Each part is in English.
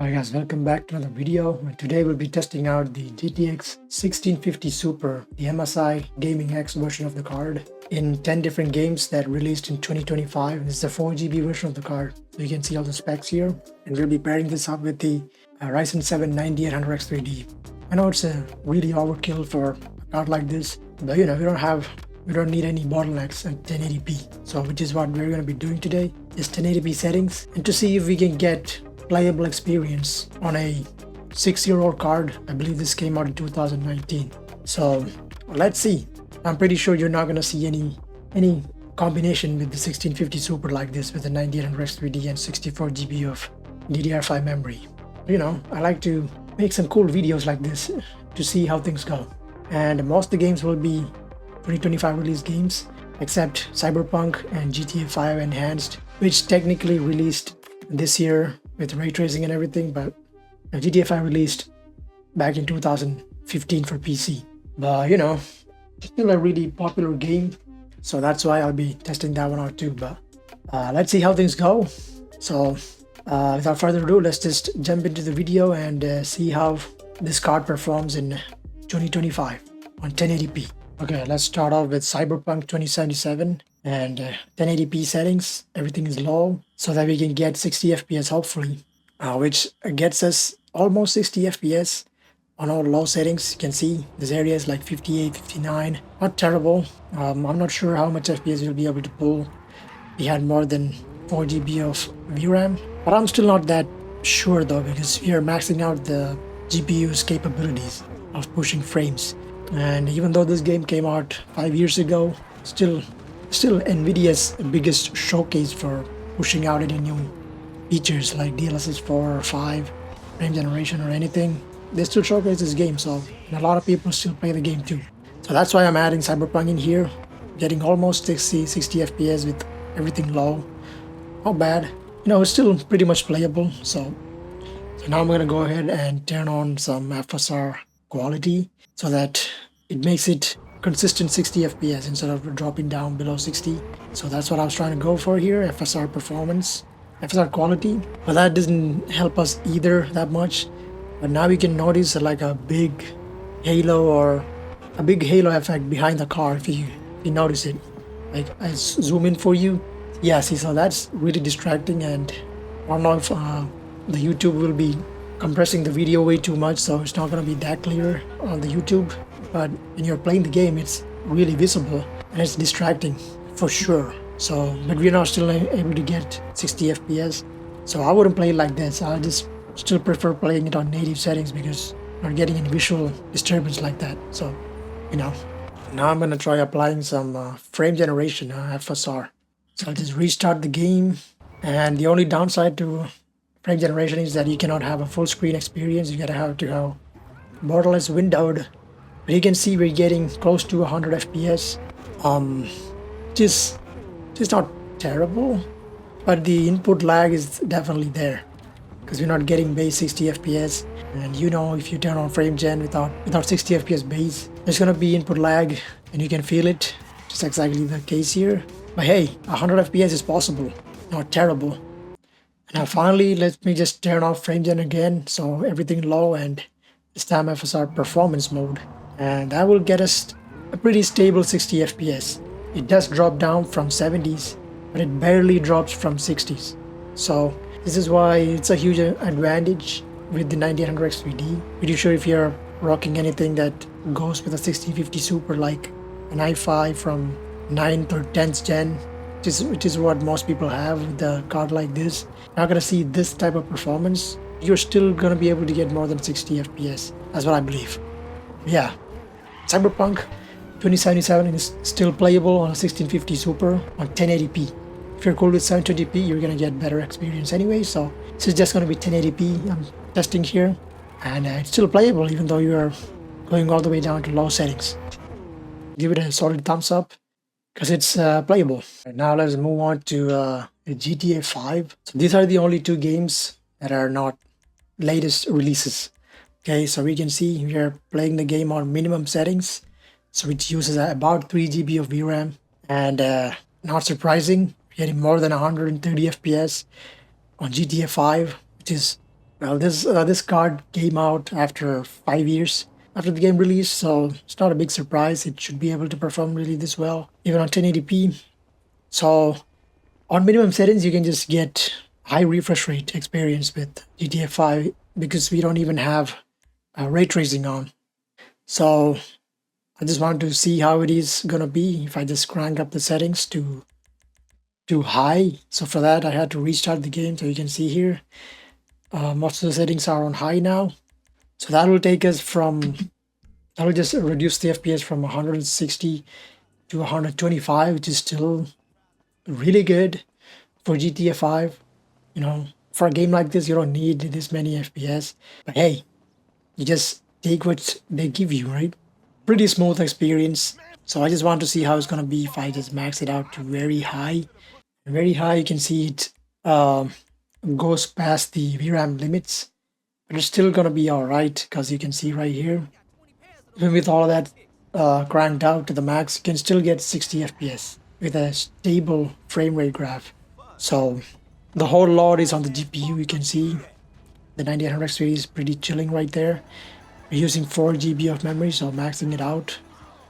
Hi guys, welcome back to another video. And today we'll be testing out the GTX 1650 Super, the MSI Gaming X version of the card in 10 different games that released in 2025. And this is the 4GB version of the card. So you can see all the specs here. And we'll be pairing this up with the Ryzen 7 9800X 3D. I know it's a really overkill for a card like this, but we don't need any bottlenecks at 1080p. So which is what we're going to be doing today, is 1080p settings, and to see if we can get playable experience on a 6-year-old card. I believe this came out in 2019. So let's see. I'm pretty sure you're not going to see any combination with the 1650 Super like this with the 9800X 3D and 64GB of DDR5 memory. I like to make some cool videos like this to see how things go. And most of the games will be 2025 release games, except Cyberpunk and GTA 5 Enhanced, which technically released this year with ray tracing and everything, but GTA 5 released back in 2015 for PC. But still a really popular game, so that's why I'll be testing that one out too. But let's see how things go. So without further ado, let's just jump into the video and see how this card performs in 2025 on 1080p. Okay, let's start off with Cyberpunk 2077 and 1080p settings. Everything is low so that we can get 60 FPS hopefully, which gets us almost 60 FPS on all low settings. You can see this area is like 58, 59, not terrible. I'm not sure how much FPS we'll be able to pull. We had more than 4GB of VRAM, but I'm still not that sure though, because we are maxing out the GPU's capabilities of pushing frames. And even though this game came out 5 years ago, still Nvidia's biggest showcase for pushing out any new features like DLSS 4 or 5, frame generation or anything. They still showcase this game, and a lot of people still play the game too. So that's why I'm adding Cyberpunk in here, getting almost 60 FPS with everything low. Not bad. It's still pretty much playable. So now I'm gonna go ahead and turn on some FSR quality so that it makes it consistent 60 FPS instead of dropping down below 60. So that's what I was trying to go for here, FSR performance, FSR quality. But that doesn't help us either that much. But now you can notice like a big halo effect behind the car if you notice it. Like I zoom in for you. Yeah, see, so that's really distracting, and I don't know if the YouTube will be compressing the video way too much, so it's not going to be that clear on the YouTube. But when you're playing the game, it's really visible and it's distracting for sure. So, but we're not still able to get 60 FPS. So I wouldn't play it like this. I just still prefer playing it on native settings because I'm not getting any visual disturbance like that. So, now I'm going to try applying some frame generation, FSR. So I'll just restart the game. And the only downside to frame generation is that you cannot have a full screen experience. You gotta have Borderlands windowed. But you can see we're getting close to 100 FPS. Just not terrible, but the input lag is definitely there because we're not getting base 60 FPS. And if you turn on frame gen without 60 FPS base, there's gonna be input lag, and you can feel it. Just exactly the case here. But hey, 100 FPS is possible, not terrible. Now finally, let me just turn off frame gen again, so everything low, and this time FSR performance mode. And that will get us a pretty stable 60 FPS. It does drop down from 70s, but it barely drops from 60s. So this is why it's a huge advantage with the 9800X 3D. Pretty sure if you're rocking anything that goes with a 1650 Super, like an i5 from 9th or 10th gen, which is what most people have with a card like this, you're not gonna see this type of performance. You're still gonna be able to get more than 60 FPS. That's what I believe. Yeah, Cyberpunk 2077 is still playable on a 1650 Super on 1080p. If you're cool with 720p, you're gonna get better experience anyway. So this is just gonna be 1080p. I'm testing here, and it's still playable even though you are going all the way down to low settings. Give it a solid thumbs up because it's playable. Right, now let's move on to the GTA 5. So these are the only two games that are not latest releases. Okay, so we can see we are playing the game on minimum settings, so it uses about 3GB of VRAM, and not surprising, getting more than 130 FPS on GTA 5, which is Well, this card came out after 5 years after the game release, so it's not a big surprise. It should be able to perform really this well, even on 1080p. So on minimum settings, you can just get high refresh rate experience with GTA 5 because we don't even have ray tracing on. So I just wanted to see how it is gonna be if I just crank up the settings to high. So for that, I had to restart the game. So you can see here, most of the settings are on high now. So that will take us from, that will just reduce the FPS from 160 to 125, which is still really good for GTA 5. You know, for a game like this, you don't need this many FPS. But hey, you just take what they give you, right? Pretty smooth experience. So I just want to see how it's gonna be if I just max it out to very high. Very high, you can see it goes past the VRAM limits, but it's still gonna be alright because you can see right here, even with all of that cranked out to the max, you can still get 60 FPS with a stable frame rate graph. So the whole lot is on the GPU. You can see the 9800X series is pretty chilling right there. We're using 4 GB of memory, so maxing it out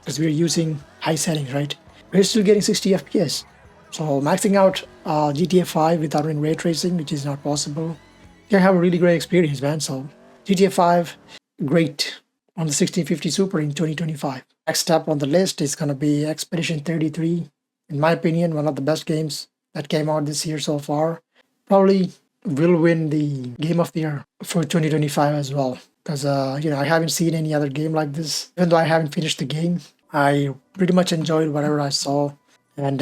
because we're using high settings, right? We're still getting 60 FPS. So maxing out GTA 5 without any ray tracing, which is not possible, you can have a really great experience, man. So GTA 5, great on the 1650 Super in 2025. Next up on the list is going to be Expedition 33. In my opinion, one of the best games that came out this year so far. Probably will win the Game of the Year for 2025 as well. Because, I haven't seen any other game like this. Even though I haven't finished the game, I pretty much enjoyed whatever I saw. And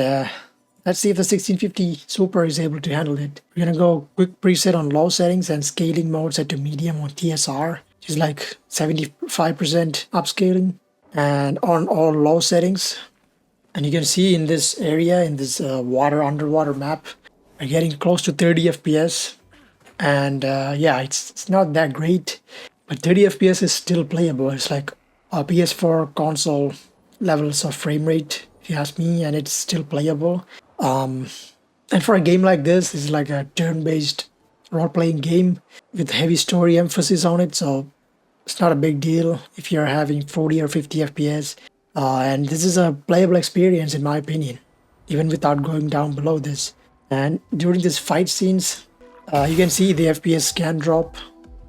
let's see if the 1650 Super is able to handle it. We're gonna go quick preset on low settings and scaling mode set to medium on TSR, which is like 75% upscaling, and on all low settings. And you can see in this area, in this underwater map, we're getting close to 30 FPS. And yeah, it's not that great, but 30 FPS is still playable. It's like a PS4 console levels of frame rate, if you ask me, and it's still playable. And for a game like this, it's like a turn-based role-playing game with heavy story emphasis on it, so it's not a big deal if you're having 40 or 50 FPS. And this is a playable experience, in my opinion, even without going down below this. And during these fight scenes, you can see the FPS can drop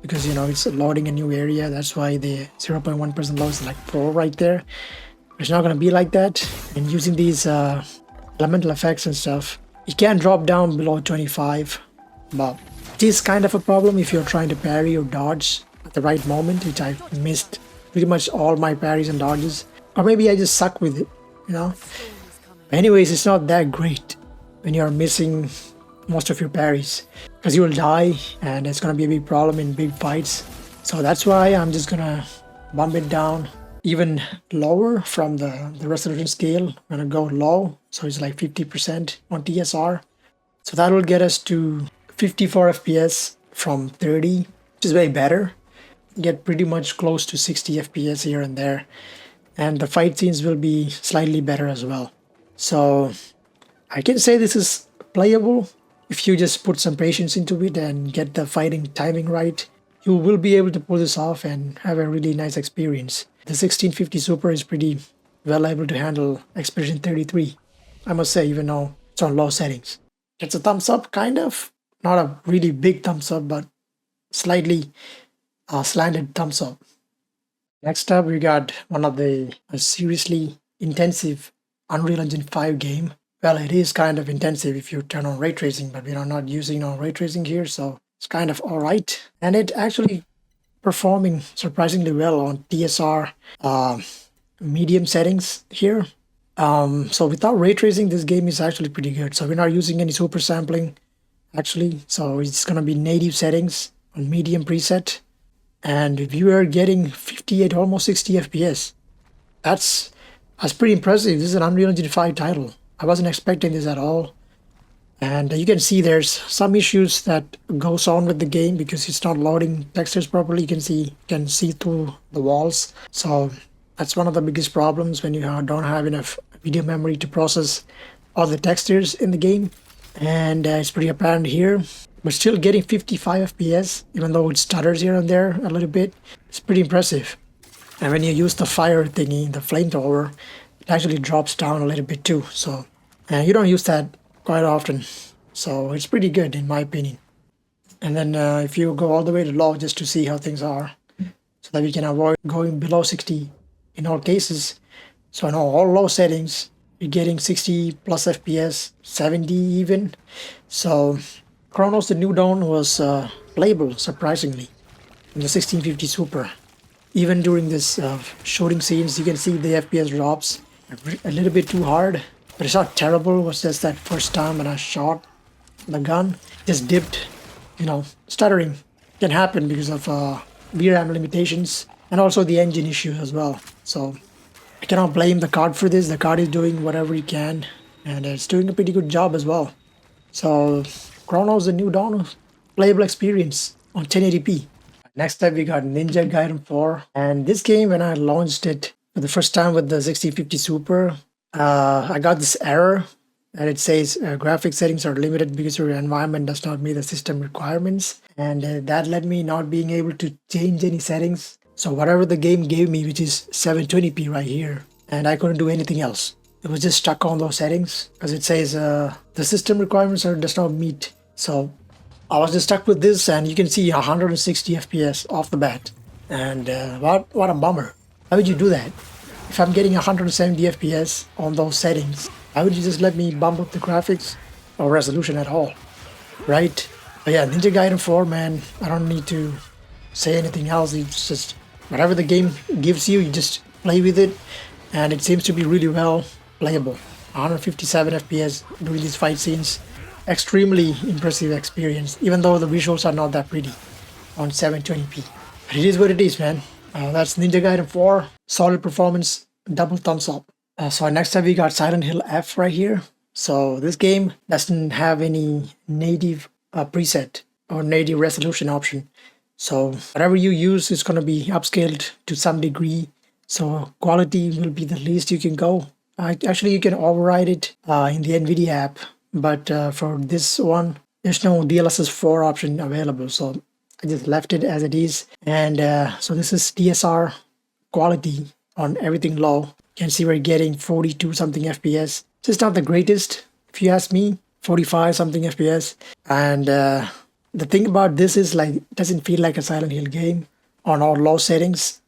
because it's loading a new area. That's why the 0.1% low is like pro right there. It's not going to be like that. And using these elemental effects and stuff, it can drop down below 25, but it is kind of a problem if you're trying to parry or dodge at the right moment, which I missed pretty much all my parries and dodges, or maybe I just suck with it. Anyways, it's not that great when you're missing most of your parries because you will die and it's gonna be a big problem in big fights. So that's why I'm just gonna bump it down even lower from the resolution scale. I'm gonna go low, so it's like 50% on TSR. So that will get us to 54 FPS from 30, which is way better. Get pretty much close to 60 FPS here and there. And the fight scenes will be slightly better as well. So I can say this is playable. If you just put some patience into it and get the fighting timing right, you will be able to pull this off and have a really nice experience. The 1650 Super is pretty well able to handle Expedition 33, I must say, even though it's on low settings. It's a thumbs up, kind of. Not a really big thumbs up, but slightly slanted thumbs up. Next up, we got one of the seriously intensive Unreal Engine 5 game. Well, it is kind of intensive if you turn on ray tracing, but we are not using no ray tracing here, so it's kind of alright. And it actually performing surprisingly well on TSR medium settings here. So without ray tracing, this game is actually pretty good. So we're not using any super sampling, actually. So it's gonna be native settings on medium preset. And if you are getting 58, almost 60 FPS, that's pretty impressive. This is an Unreal Engine 5 title. I wasn't expecting this at all. And you can see there's some issues that goes on with the game because it's not loading textures properly. You can see through the walls. So that's one of the biggest problems when you don't have enough video memory to process all the textures in the game. And it's pretty apparent here. but still getting 55 FPS, even though it stutters here and there a little bit. It's pretty impressive. And when you use the fire thingy, the flamethrower, it actually drops down a little bit too. So you don't use that quite often. So it's pretty good in my opinion. And then if you go all the way to low just to see how things are, so that we can avoid going below 60 in all cases. So in all low settings, you're getting 60 plus FPS, 70 even. So Cronos the New Dawn was playable surprisingly in the 1650 Super. Even during this shooting scenes, you can see the FPS drops a little bit too hard, but it's not terrible. It was just that first time when I shot the gun, just dipped. You know, stuttering can happen because of VRAM limitations and also the engine issues as well. So I cannot blame the card for this. The card is doing whatever it can, and it's doing a pretty good job as well. So Cronos the New Dawn, playable experience on 1080p. Next up we got Ninja Gaiden 4, and this game, when I launched it for the first time with the 1650 Super, I got this error that it says graphic settings are limited because your environment does not meet the system requirements, and that led me not being able to change any settings. So whatever the game gave me, which is 720p right here, and I couldn't do anything else. It was just stuck on those settings because it says the system requirements does not meet. So I was just stuck with this, and you can see 160 FPS off the bat. And what a bummer. Why would you do that? If I'm getting 170 FPS on those settings, why would you just let me bump up the graphics or resolution at all? Right? But yeah, Ninja Gaiden 4, man, I don't need to say anything else. It's just whatever the game gives you, you just play with it. And it seems to be really well playable. 157 FPS doing these fight scenes. Extremely impressive experience, even though the visuals are not that pretty on 720p. But it is what it is, man. That's Ninja Gaiden 4. Solid performance, double thumbs up. So next up we got Silent Hill F right here. So this game doesn't have any native preset or native resolution option. So whatever you use is going to be upscaled to some degree. So quality will be the least you can go. Actually, you can override it in the NVIDIA app. But for this one, there's no DLSS 4 option available. So I just left it as it is. And so this is DSR quality on everything low. You can see we're getting 42 something FPS. It's just not the greatest, if you ask me. 45 something FPS. And the thing about this is, like, it doesn't feel like a Silent Hill game on all low settings.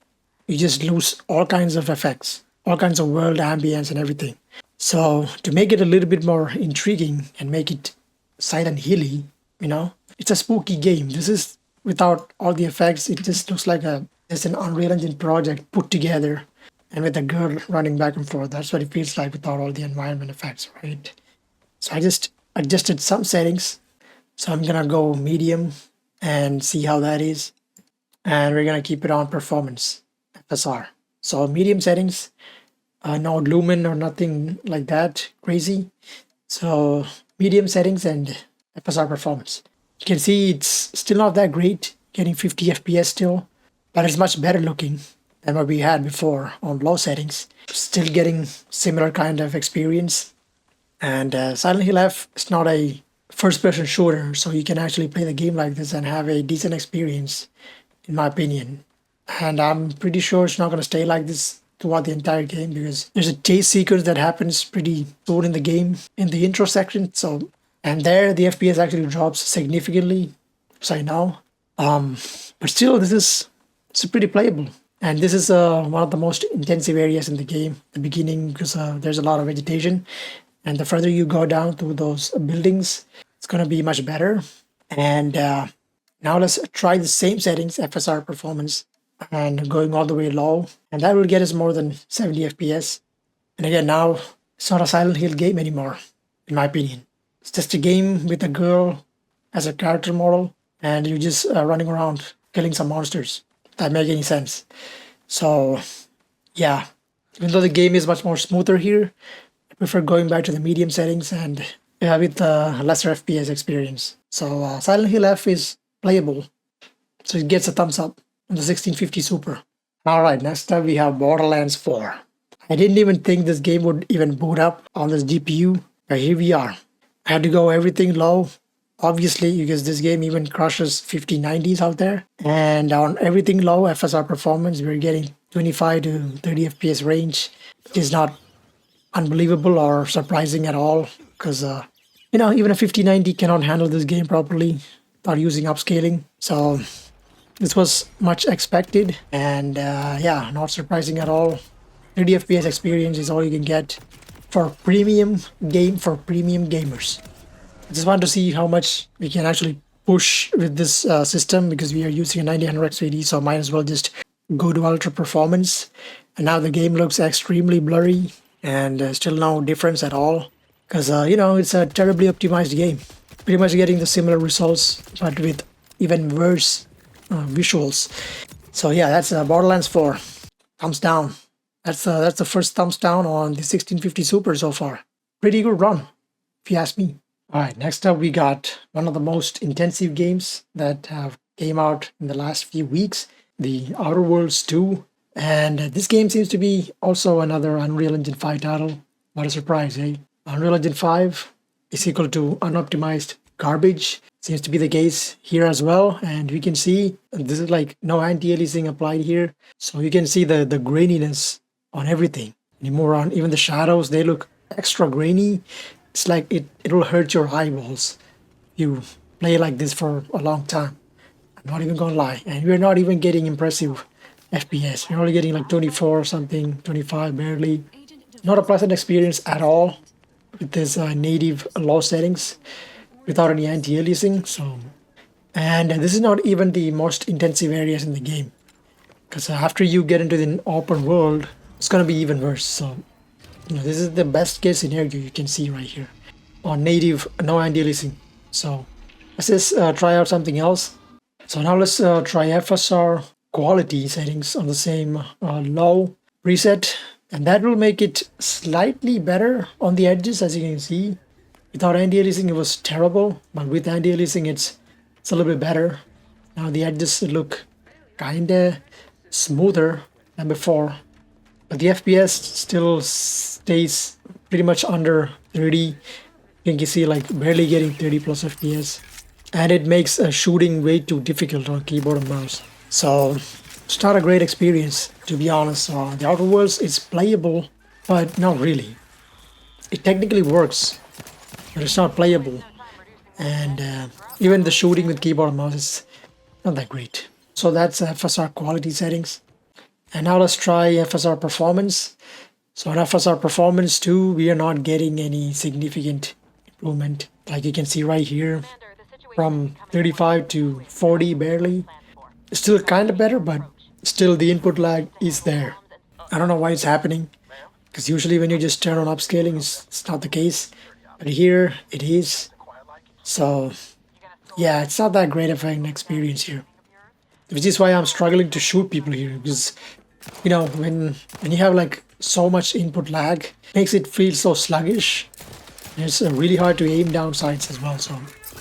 You just lose all kinds of effects, all kinds of world ambience and everything. So to make it a little bit more intriguing and make it Silent Hilly, you know, it's a spooky game. This is without all the effects. It just looks like it's an Unreal Engine project put together, and with a girl running back and forth. That's what it feels like without all the environment effects, right? So I just adjusted some settings. So I'm gonna go medium and see how that is, and we're gonna keep it on performance FSR. So medium settings. No lumen or nothing like that crazy. So medium settings and FSR performance. You can see it's still not that great, getting 50 FPS still, but it's much better looking than what we had before on low settings. Still getting similar kind of experience. And Silent Hill F is not a first-person shooter, so you can actually play the game like this and have a decent experience, in my opinion. And I'm pretty sure it's not going to stay like this throughout the entire game, because there's a chase sequence that happens pretty soon in the game in the intro section. So, and there the FPS actually drops significantly, so I know. But still, it's pretty playable. And this is one of the most intensive areas in the game, the beginning, because there's a lot of vegetation. And the further you go down to those buildings, it's going to be much better. And now let's try the same settings, FSR performance, and going all the way low, and that will get us more than 70 FPS. And again, now it's not a Silent Hill game anymore, in my opinion. It's just a game with a girl as a character model, and you're just running around killing some monsters. That make any sense. So yeah, even though the game is much more smoother here, I prefer going back to the medium settings and with a lesser FPS experience. So Silent Hill F is playable, so it gets a thumbs up on the 1650 Super. Alright, next up we have Borderlands 4. I didn't even think this game would even boot up on this GPU, but here we are. I had to go everything low, obviously, because this game even crushes 5090s out there. And on everything low FSR performance, we're getting 25 to 30 FPS range. It is not unbelievable or surprising at all because, even a 5090 cannot handle this game properly without using upscaling. So this was much expected and yeah, not surprising at all. 30 FPS experience is all you can get for premium gamers. I just want to see how much we can actually push with this system because we are using a 9000 XVD, so might as well just go to ultra performance. And now the game looks extremely blurry and still no difference at all because it's a terribly optimized game. Pretty much getting the similar results but with even worse visuals. So yeah, that's Borderlands 4. Thumbs down. That's the first thumbs down on the 1650 Super so far. Pretty good run, if you ask me. All right, next up we got one of the most intensive games that have came out in the last few weeks, the Outer Worlds 2. And this game seems to be also another Unreal Engine 5 title. What a surprise, eh? Unreal Engine 5 is equal to unoptimized garbage. Seems to be the case here as well. And we can see this is like no anti-aliasing applied here. So you can see the graininess on everything. Anymore on even the shadows, they look extra grainy. It's like it will hurt your eyeballs. You play like this for a long time. I'm not even gonna lie. And we're not even getting impressive FPS. We're only getting like 24 or something, 25 barely. Not a pleasant experience at all with this native low settings without any anti-aliasing. So, and this is not even the most intensive areas in the game because after you get into the open world, it's gonna be even worse. So, this is the best case scenario you can see right here on native, no anti-aliasing. So let's just try out something else. So now let's try FSR quality settings on the same low preset, and that will make it slightly better on the edges. As you can see, without anti-aliasing it was terrible, but with anti-aliasing it's a little bit better. Now the edges look kinda smoother than before, but the FPS still stays pretty much under 30. You can see like barely getting 30 plus FPS, and it makes shooting way too difficult on keyboard and mouse. So it's not a great experience, to be honest. The Outer Worlds is playable, but not really. It technically works, but it's not playable. And even the shooting with keyboard and mouse is not that great. So that's FSR quality settings. And now let's try FSR performance. So on FSR performance too, we are not getting any significant improvement. Like you can see right here, from 35 to 40 barely. It's still kind of better, but still the input lag is there. I don't know why it's happening, because usually when you just turn on upscaling, it's not the case. But here it is. So yeah, it's not that great of an experience here. Which is why I'm struggling to shoot people here, because when you have like so much input lag, it makes it feel so sluggish. And it's really hard to aim down sights as well. So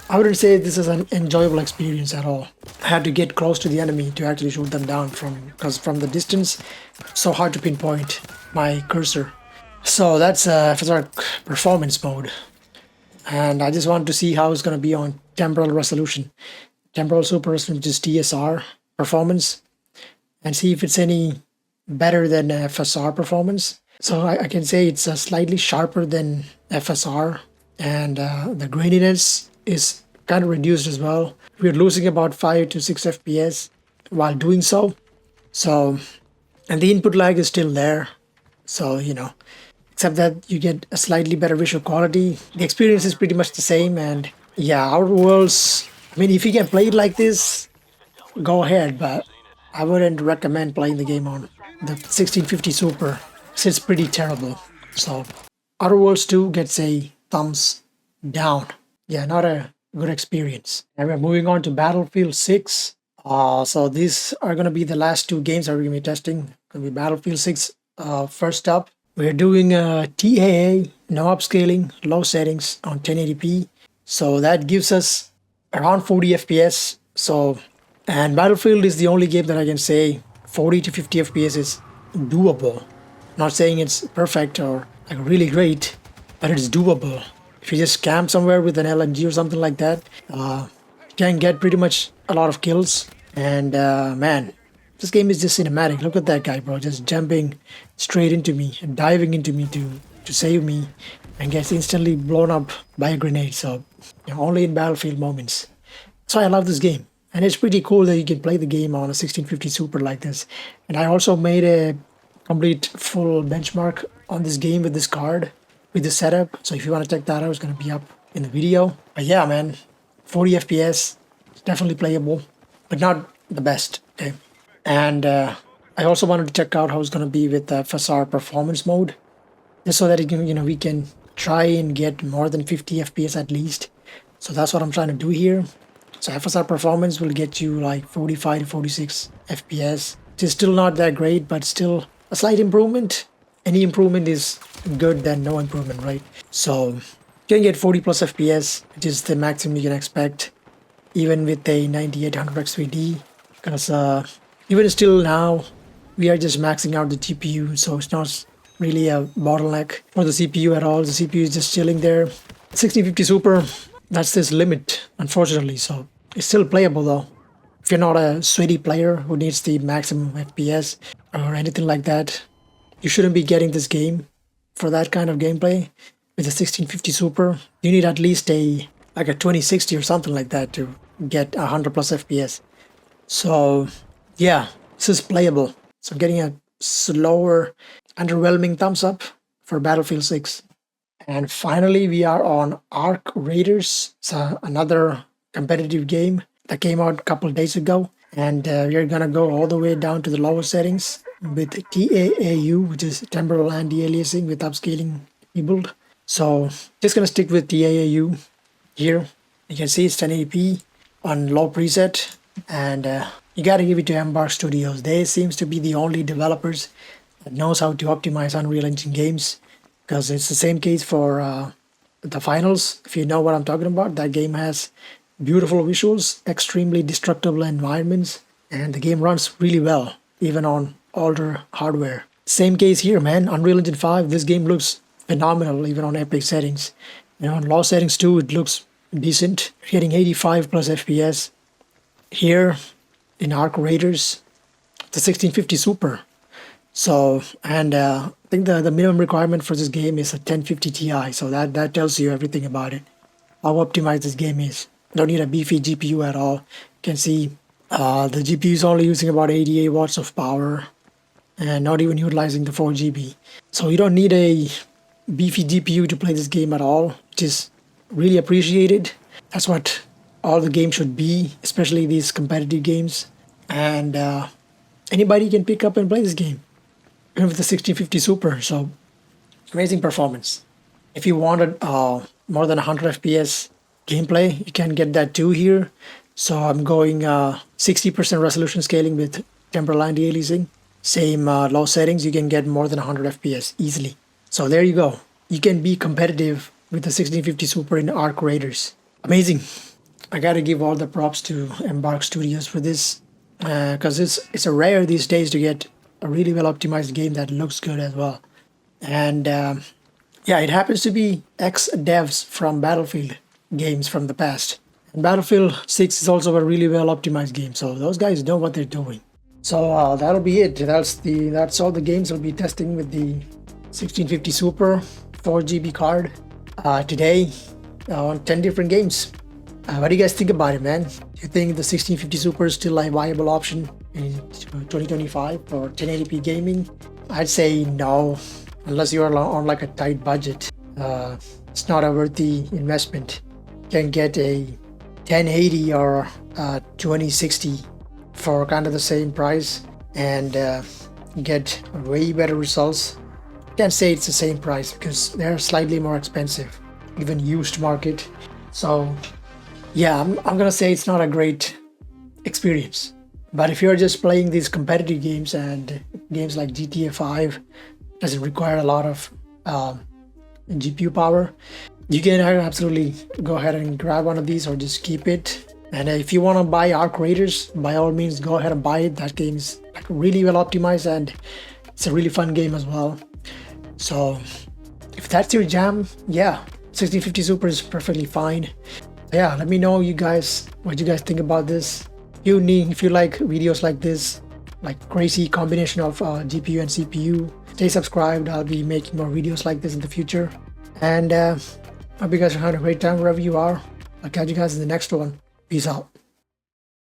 I wouldn't say this is an enjoyable experience at all. I had to get close to the enemy to actually shoot them down because from the distance, it's so hard to pinpoint my cursor. So that's FSR performance mode. And I just want to see how it's going to be on temporal resolution. Temporal super resolution, which is TSR performance, and see if it's any better than FSR performance. So I can say it's slightly sharper than FSR, and the graininess is kind of reduced as well. We're losing about 5 to 6 FPS while doing so. So, and the input lag is still there. So, except that you get a slightly better visual quality. The experience is pretty much the same. And yeah, Outer Worlds, I mean, if you can play it like this, go ahead. But I wouldn't recommend playing the game on the 1650 Super. It's pretty terrible. So, Outer Worlds 2 gets a thumbs down. Yeah, not a good experience. And we're moving on to Battlefield 6. So these are going to be the last two games that we're going to be testing. Going to be Battlefield 6 first up. We're doing TAA, no upscaling, low settings on 1080p. So that gives us around 40 FPS. So, and Battlefield is the only game that I can say 40 to 50 FPS is doable. Not saying it's perfect or like really great, but it's doable. If you just camp somewhere with an LMG or something like that, you can get pretty much a lot of kills. And man, this game is just cinematic. Look at that guy, bro, just jumping straight into me and diving into me to save me, and gets instantly blown up by a grenade. So only in battlefield moments. So I love this game. And it's pretty cool that you can play the game on a 1650 Super like this. And I also made a complete full benchmark on this game with this card, with the setup. So if you want to check that out, it's going to be up in the video. But yeah, man, 40 FPS, definitely playable, but not the best. Okay. And I also wanted to check out how it's going to be with the FSR performance mode, just so that it can, we can try and get more than 50 FPS at least. So that's what I'm trying to do here. So FSR performance will get you like 45 to 46 FPS. It is still not that great, but still a slight improvement. Any improvement is good than no improvement, right? So you can get 40 plus FPS, which is the maximum you can expect, even with a 9800 X3D. Because even still now, we are just maxing out the GPU, so it's not really a bottleneck for the CPU at all. The CPU is just chilling there. 1650 Super, that's this limit, unfortunately. So it's still playable though. If you're not a sweaty player who needs the maximum FPS or anything like that, you shouldn't be getting this game for that kind of gameplay. With a 1650 Super, you need at least a 2060 or something like that to get 100 plus FPS. So yeah, this is playable. So I'm getting a slower, underwhelming thumbs up for Battlefield 6. And finally, we are on Arc Raiders. It's another competitive game that came out a couple of days ago. And we're going to go all the way down to the lower settings with TAAU, which is temporal anti-aliasing with upscaling enabled. So just going to stick with TAAU here. You can see it's 1080p on low preset. And you got to give it to Embark Studios. They seems to be the only developers that knows how to optimize Unreal Engine games. Because it's the same case for the finals. If you know what I'm talking about, that game has beautiful visuals, extremely destructible environments, and the game runs really well, even on older hardware. Same case here, man. Unreal Engine 5, this game looks phenomenal, even on epic settings. On low settings too, it looks decent. You're getting 85 plus FPS. Here, in Arc Raiders, the 1650 Super. So, and I think the minimum requirement for this game is a 1050 Ti, so that tells you everything about it, how optimized this game is. You don't need a beefy GPU at all. You can see the GPU is only using about 88 watts of power and not even utilizing the 4 GB. So you don't need a beefy GPU to play this game at all, which is really appreciated. That's what all the games should be, especially these competitive games. And anybody can pick up and play this game, even with the 1650 Super. So amazing performance. If you wanted more than 100 FPS gameplay, you can get that too here. So I'm going 60% resolution scaling with temporal anti-aliasing. Same low settings, you can get more than 100 FPS easily. So there you go. You can be competitive with the 1650 Super in Arc Raiders. Amazing. I gotta give all the props to Embark Studios for this, because it's a rare these days to get a really well optimized game that looks good as well. And yeah, it happens to be ex-devs from Battlefield games from the past. And Battlefield 6 is also a really well optimized game, so those guys know what they're doing. So that'll be it. That's all the games I'll be testing with the 1650 Super 4 GB card today on 10 different games. What do you guys think about it, man? Do you think the 1650 Super is still a viable option in 2025 for 1080p gaming? I'd say no, unless you are on like a tight budget. It's not a worthy investment. You can get a 1080 or 2060 for kind of the same price and get way better results. Can't say it's the same price because they're slightly more expensive, even used market. So yeah, I'm gonna say it's not a great experience. But if you're just playing these competitive games and games like GTA 5 doesn't require a lot of GPU power, you can absolutely go ahead and grab one of these or just keep it. And if you want to buy Arc Raiders, by all means go ahead and buy it. That game is like really well optimized and it's a really fun game as well. So if that's your jam, yeah, 1650 Super is perfectly fine. Yeah, let me know what you guys think about this. If you like videos like this, like crazy combination of GPU and CPU, stay subscribed. I'll be making more videos like this in the future. And hope you guys are having a great time wherever you are. I'll catch you guys in the next one. Peace out.